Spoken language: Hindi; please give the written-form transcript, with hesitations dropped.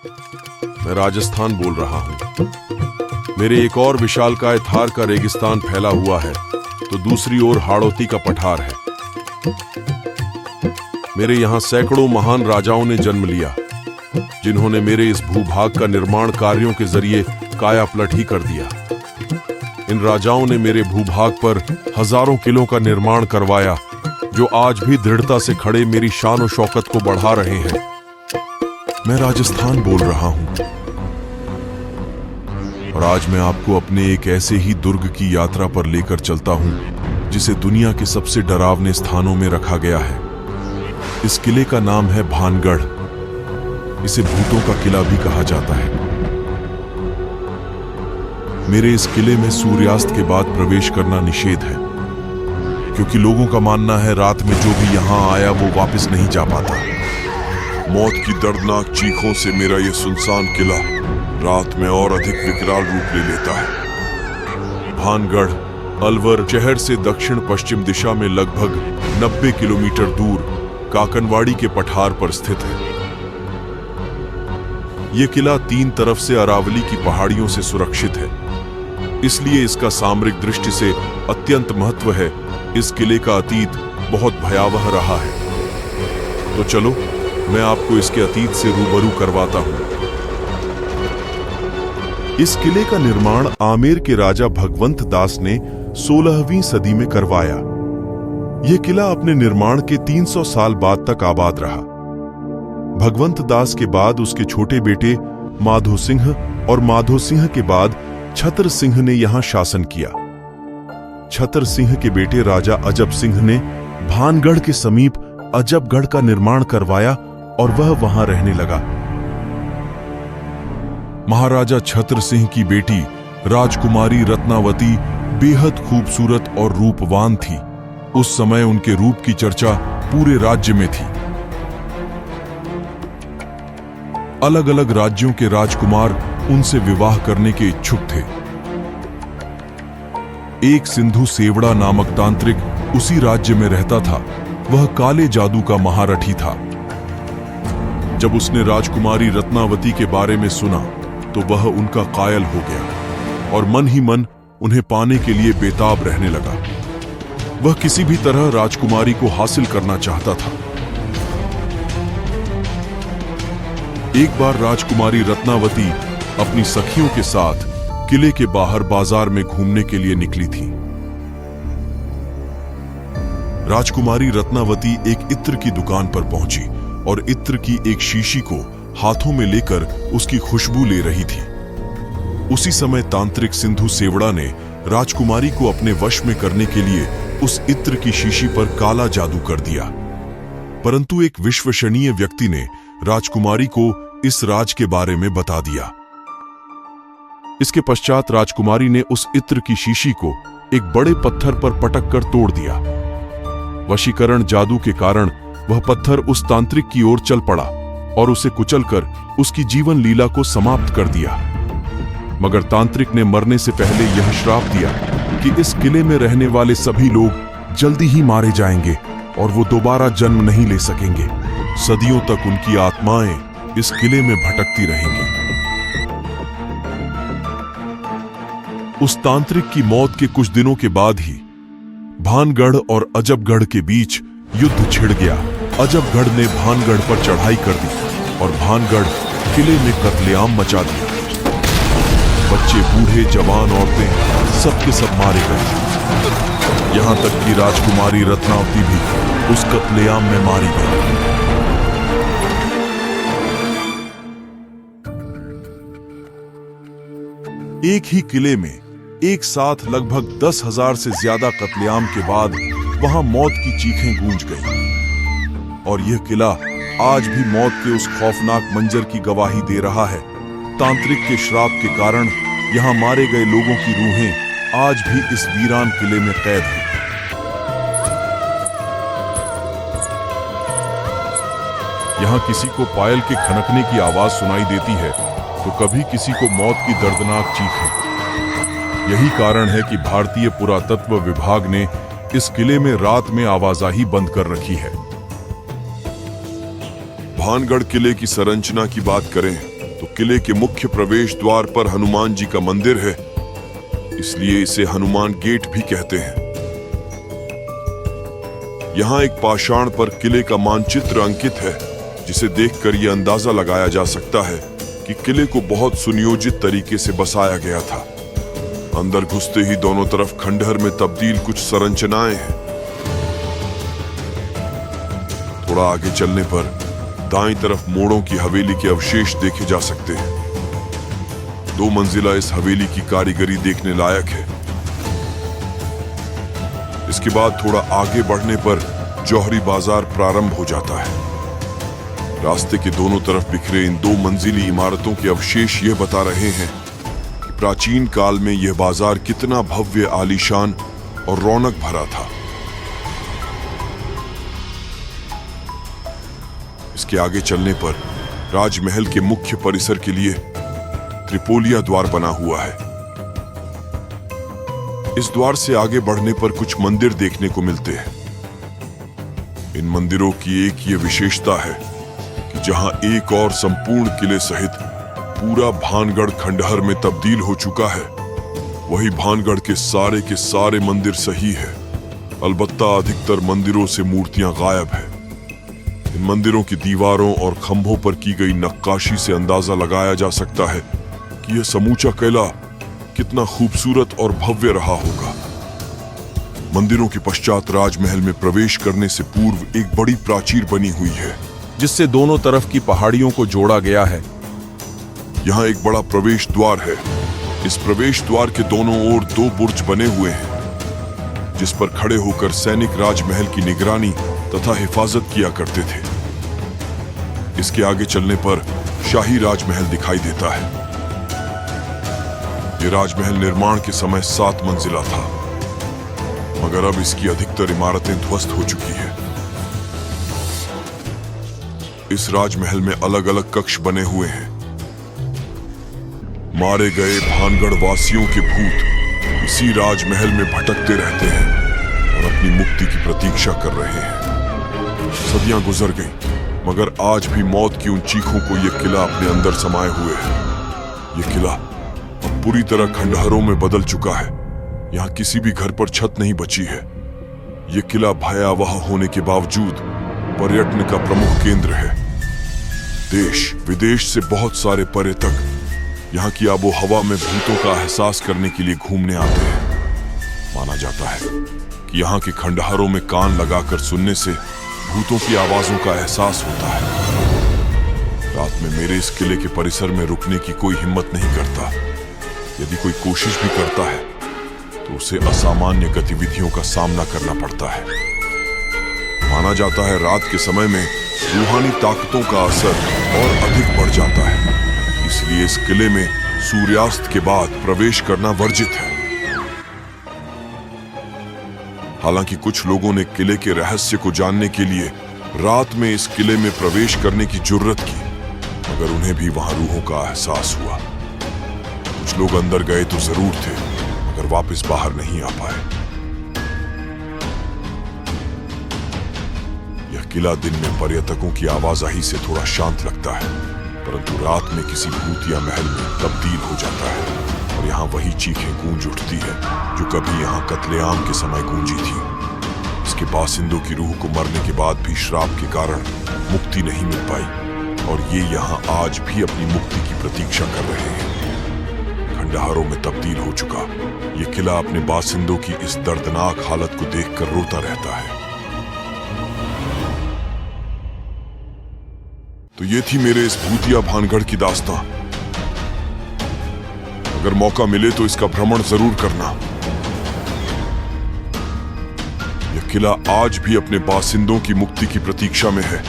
मैं राजस्थान बोल रहा हूँ। मेरे एक और विशालकाय थार का रेगिस्तान फैला हुआ है, तो दूसरी ओर हाड़ौती का पठार है। मेरे यहाँ सैकड़ों महान राजाओं ने जन्म लिया, जिन्होंने मेरे इस भूभाग का निर्माण कार्यों के जरिए काया पलट ही कर दिया। इन राजाओं ने मेरे भूभाग पर हजारों किलों का निर्माण करवाया, जो आज भी दृढ़ता से खड़े मेरी शान और शौकत को बढ़ा रहे हैं। मैं राजस्थान बोल रहा हूं, और आज मैं आपको अपने एक ऐसे ही दुर्ग की यात्रा पर लेकर चलता हूं, जिसे दुनिया के सबसे डरावने स्थानों में रखा गया है। इस किले का नाम है भानगढ़। इसे भूतों का किला भी कहा जाता है। मेरे इस किले में सूर्यास्त के बाद प्रवेश करना निषेध है, क्योंकि लोगों का मानना है रात में जो भी यहां आया वो वापस नहीं जा पाता। मौत की दर्दनाक चीखों से मेरा ये सुनसान किला रात में और अधिक विकराल रूप ले लेता है। भानगढ़ अलवर शहर से दक्षिण पश्चिम दिशा में लगभग 90 किलोमीटर दूर काकनवाड़ी के पठार पर स्थित है। यह किला 3 तरफ से अरावली की पहाड़ियों से सुरक्षित है, इसलिए इसका सामरिक दृष्टि से अत्यंत महत्व है। इस किले का अतीत बहुत भयावह रहा है। तो चलो, मैं आपको इसके अतीत से रूबरू करवाता हूं। इस किले का निर्माण आमेर के राजा भगवंत दास ने 16वीं सदी में करवाया। यह किला अपने निर्माण के 300 साल बाद तक आबाद रहा। भगवंत दास के बाद उसके छोटे बेटे माधो सिंह और माधो सिंह के बाद छतर सिंह ने यहां शासन किया। छतर सिंह के बेटे राजा अजब सिंह ने भानगढ़ के समीप अजबगढ़ का निर्माण करवाया और वह वहां रहने लगा। महाराजा छतर सिंह की बेटी राजकुमारी रत्नावती बेहद खूबसूरत और रूपवान थी। उस समय उनके रूप की चर्चा पूरे राज्य में थी। अलग अलग राज्यों के राजकुमार उनसे विवाह करने के इच्छुक थे। एक सिंधु सेवड़ा नामक तांत्रिक उसी राज्य में रहता था। वह काले जादू का महारथी था। जब उसने राजकुमारी रत्नावती के बारे में सुना तो वह उनका कायल हो गया और मन ही मन उन्हें पाने के लिए बेताब रहने लगा। वह किसी भी तरह राजकुमारी को हासिल करना चाहता था। एक बार राजकुमारी रत्नावती अपनी सखियों के साथ किले के बाहर बाजार में घूमने के लिए निकली थी। राजकुमारी रत्नावती एक इत्र की दुकान पर पहुंची और इत्र की एक शीशी को हाथों में लेकर उसकी खुशबू ले रही थी। उसी समय तांत्रिक सिंधु सेवड़ा ने राजकुमारी को अपने वश में करने के लिए उस इत्र की शीशी पर काला जादू कर दिया। परंतु एक विश्वसनीय व्यक्ति ने राजकुमारी को इस राज के बारे में बता दिया। इसके पश्चात राजकुमारी ने उस इत्र की शीशी को एक बड़े पत्थर पर पटक कर तोड़ दिया। वशीकरण जादू के कारण वह पत्थर उस तांत्रिक की ओर चल पड़ा और उसे कुचलकर उसकी जीवन लीला को समाप्त कर दिया। मगर तांत्रिक ने मरने से पहले यह श्राप दिया कि इस किले में रहने वाले सभी लोग जल्दी ही मारे जाएंगे और वो दोबारा जन्म नहीं ले सकेंगे। सदियों तक उनकी आत्माएं इस किले में भटकती रहेंगी। उस तांत्रिक की मौत के कुछ दिनों के बाद ही भानगढ़ और अजबगढ़ के बीच युद्ध छिड़ गया। अजबगढ़ ने भानगढ़ पर चढ़ाई कर दी और भानगढ़ किले में कत्लेआम मचा दिया। बच्चे, बूढ़े, जवान, औरतें सब के सब मारे गए। यहां तक कि राजकुमारी रत्नावती भी उस कत्लेआम में मारी गई। एक ही किले में एक साथ लगभग 10,000 से ज्यादा कत्लेआम के बाद वहां मौत की चीखें गूंज गईं। और यह किला आज भी मौत के उस खौफनाक मंजर की गवाही दे रहा है। तांत्रिक के श्राप के कारण यहां मारे गए लोगों की रूहें आज भी इस वीरान किले में कैद हैं। यहां किसी को पायल के खनकने की आवाज सुनाई देती है तो कभी किसी को मौत की दर्दनाक चीखें। यही कारण है कि भारतीय पुरातत्व विभाग ने इस किले में रात में आवाजाही बंद कर रखी है। भानगढ़ किले की संरचना की बात करें तो किले के मुख्य प्रवेश द्वार पर हनुमान जी का मंदिर है, इसलिए इसे हनुमान गेट भी कहते हैं। यहाँ एक पाषाण पर किले का मानचित्र अंकित है, जिसे देखकर यह अंदाजा लगाया जा सकता है कि किले को बहुत सुनियोजित तरीके से बसाया गया था। अंदर घुसते ही दोनों तरफ खंडहर में तब्दील कुछ संरचनाएं हैं। थोड़ा आगे चलने पर दाईं तरफ मोड़ों की हवेली के अवशेष देखे जा सकते हैं। 2 मंजिला इस हवेली की कारीगरी देखने लायक है। इसके बाद थोड़ा आगे बढ़ने पर जौहरी बाजार प्रारंभ हो जाता है। रास्ते के दोनों तरफ बिखरे इन 2 मंजिली इमारतों के अवशेष यह बता रहे हैं कि प्राचीन काल में यह बाजार कितना भव्य, आलीशान और रौनक भरा था। इसके आगे चलने पर राजमहल के मुख्य परिसर के लिए त्रिपोलिया द्वार बना हुआ है। इस द्वार से आगे बढ़ने पर कुछ मंदिर देखने को मिलते हैं। इन मंदिरों की एक ये विशेषता है कि जहां एक और संपूर्ण किले सहित पूरा भानगढ़ खंडहर में तब्दील हो चुका है, वही भानगढ़ के सारे मंदिर सही है। अलबत्ता अधिकतर मंदिरों से मूर्तियां गायब है। इन मंदिरों की दीवारों और खंभों पर की गई नक्काशी से अंदाजा लगाया जा सकता है कि यह समूचा किला कितना खूबसूरत और भव्य रहा होगा। मंदिरों के पश्चात राजमहल में प्रवेश करने से पूर्व एक बड़ी प्राचीर बनी हुई है, जिससे दोनों तरफ की पहाड़ियों को जोड़ा गया है। यहाँ एक बड़ा प्रवेश द्वार है। इस प्रवेश द्वार के दोनों ओर 2 बुर्ज बने हुए हैं, जिस पर खड़े होकर सैनिक राजमहल की निगरानी तथा हिफाजत किया करते थे। इसके आगे चलने पर शाही राजमहल दिखाई देता है। यह राजमहल निर्माण के समय 7 मंजिला था, मगर अब इसकी अधिकतर इमारतें ध्वस्त हो चुकी है। इस राजमहल में अलग अलग कक्ष बने हुए हैं। मारे गए भानगढ़ वासियों के भूत इसी राजमहल में भटकते रहते हैं और अपनी मुक्ति की प्रतीक्षा कर रहे हैं। सदियां गुजर गईं, मगर आज भी मौत की उन चीखों को यह किला अपने अंदर समाये हुए है। यह किला अब पूरी तरह खंडहरों में बदल चुका है। यहाँ किसी भी घर पर छत नहीं बची है। यह किला भयावह होने के बावजूद पर्यटन का प्रमुख केंद्र है। देश विदेश से बहुत सारे पर्यटक यहाँ की आबो हवा में भूतों का एहसास करने के लिए घूमने आते हैं। माना जाता है कि यहाँ के खंडहरों में कान लगाकर सुनने से भूतों की आवाजों का एहसास होता है। रात में मेरे इस किले के परिसर में रुकने की कोई हिम्मत नहीं करता। यदि कोई कोशिश भी करता है तो उसे असामान्य गतिविधियों का सामना करना पड़ता है। माना जाता है रात के समय में रूहानी ताकतों का असर और अधिक बढ़ जाता है, इसलिए इस किले में सूर्यास्त के बाद प्रवेश करना वर्जित है। हालांकि कुछ लोगों ने किले के रहस्य को जानने के लिए रात में इस किले में प्रवेश करने की जुर्रत की, मगर उन्हें भी वहां रूहों का एहसास हुआ। कुछ लोग अंदर गए तो जरूर थे, मगर वापस बाहर नहीं आ पाए। यह किला दिन में पर्यटकों की आवाजाही से थोड़ा शांत लगता है, परंतु रात में किसी भूत या महल में तब्दील हो जाता है और यहाँ वही चीखें गूंज उठती है जो कभी यहाँ कत्लेआम के समय गूंजी थी। इसके बासिंदों की रूह को मरने के बाद भी श्राप के कारण मुक्ति नहीं मिल पाई और ये यहाँ आज भी अपनी मुक्ति की प्रतीक्षा कर रहे हैं। खंडहरों में तब्दील हो चुका ये किला अपने बासिंदों की इस दर्दनाक हालत को देखकर रोता रहता है। तो ये थी मेरे इस भूतिया भानगढ़ की दास्तां। अगर मौका मिले तो इसका भ्रमण जरूर करना। यह किला आज भी अपने बासिंदों की मुक्ति की प्रतीक्षा में है।